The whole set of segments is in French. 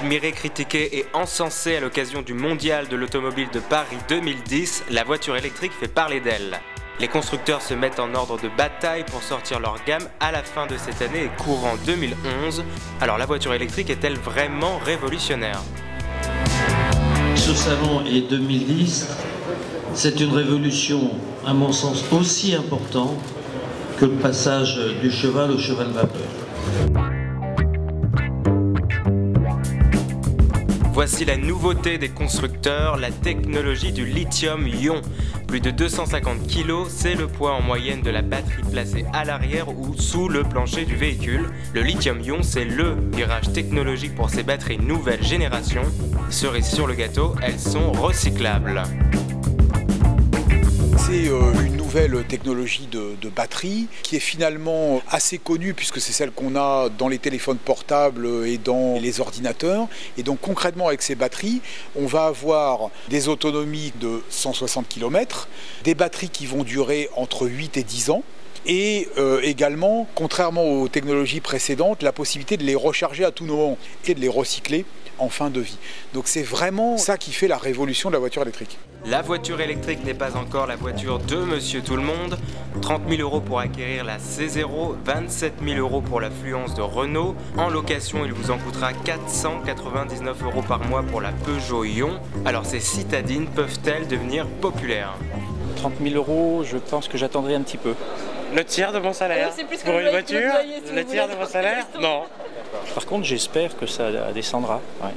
Admirée, critiquée et encensée à l'occasion du Mondial de l'automobile de Paris 2010, la voiture électrique fait parler d'elle. Les constructeurs se mettent en ordre de bataille pour sortir leur gamme à la fin de cette année et courant 2011. Alors la voiture électrique est-elle vraiment révolutionnaire? Ce salon est 2010, c'est une révolution à mon sens aussi importante que le passage du cheval au cheval vapeur. Voici la nouveauté des constructeurs, la technologie du lithium-ion. Plus de 250 kg, c'est le poids en moyenne de la batterie placée à l'arrière ou sous le plancher du véhicule. Le lithium-ion, c'est le virage technologique pour ces batteries nouvelle génération. Cerise sur le gâteau, elles sont recyclables. C'est une nouvelle technologie de batterie qui est finalement assez connue puisque c'est celle qu'on a dans les téléphones portables et dans les ordinateurs. Et donc concrètement avec ces batteries, on va avoir des autonomies de 160 km, des batteries qui vont durer entre 8 et 10 ans. Et également, contrairement aux technologies précédentes, la possibilité de les recharger à tout moment et de les recycler en fin de vie. Donc c'est vraiment ça qui fait la révolution de la voiture électrique. La voiture électrique n'est pas encore la voiture de Monsieur Tout-le-Monde. 30 000 € pour acquérir la C0, 27 000 € pour la Fluence de Renault. En location, il vous en coûtera 499 € par mois pour la Peugeot Ion. Alors ces citadines peuvent-elles devenir populaires? 30 000 €, je pense que j'attendrai un petit peu. Le tiers de mon salaire pour une voiture, le tiers de mon salaire? Non. Par contre, j'espère que ça descendra. Ouais.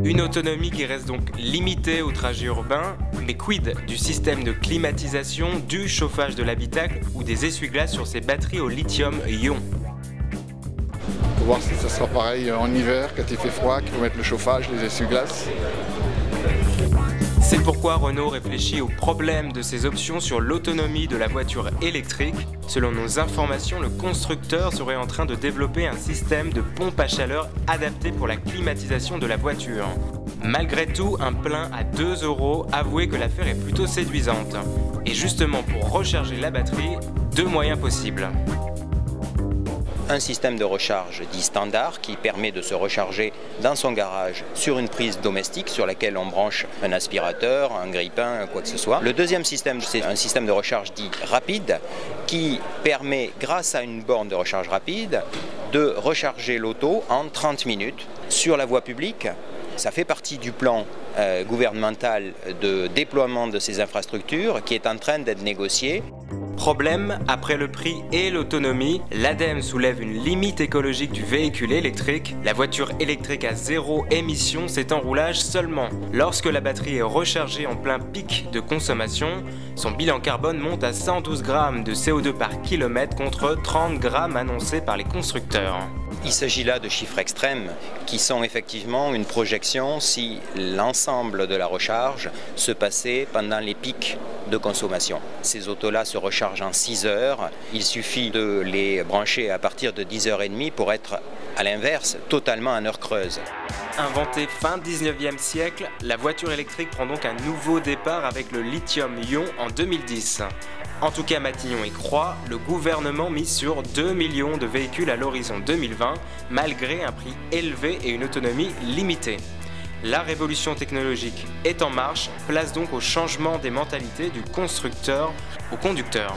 Une autonomie qui reste donc limitée au trajet urbain, mais quid du système de climatisation, du chauffage de l'habitacle ou des essuie-glaces sur ces batteries au lithium-ion? Pour voir si ça sera pareil en hiver, quand il fait froid, qu'il faut mettre le chauffage, les essuie-glaces. C'est pourquoi Renault réfléchit au problème de ces options sur l'autonomie de la voiture électrique. Selon nos informations, le constructeur serait en train de développer un système de pompe à chaleur adapté pour la climatisation de la voiture. Malgré tout, un plein à 2 €, avouez que l'affaire est plutôt séduisante. Et justement, pour recharger la batterie, deux moyens possibles. Un système de recharge dit standard qui permet de se recharger dans son garage sur une prise domestique sur laquelle on branche un aspirateur, un grille-pain, quoi que ce soit. Le deuxième système, c'est un système de recharge dit rapide qui permet, grâce à une borne de recharge rapide, de recharger l'auto en 30 minutes sur la voie publique. Ça fait partie du plan gouvernemental de déploiement de ces infrastructures qui est en train d'être négocié. Problème, après le prix et l'autonomie, l'ADEME soulève une limite écologique du véhicule électrique. La voiture électrique à zéro émission, c'est en roulage seulement. Lorsque la batterie est rechargée en plein pic de consommation, son bilan carbone monte à 112 grammes de CO2 par kilomètre contre 30 grammes annoncés par les constructeurs. Il s'agit là de chiffres extrêmes qui sont effectivement une projection si l'ensemble de la recharge se passait pendant les pics de consommation. Ces autos-là se rechargent en 6 heures. Il suffit de les brancher à partir de 10h30 pour être, à l'inverse, totalement en heure creuse. Inventée fin 19e siècle, la voiture électrique prend donc un nouveau départ avec le lithium-ion en 2010. En tout cas, Matignon y croit, le gouvernement mise sur 2 millions de véhicules à l'horizon 2020, malgré un prix élevé et une autonomie limitée. La révolution technologique est en marche, place donc au changement des mentalités du constructeur au conducteur.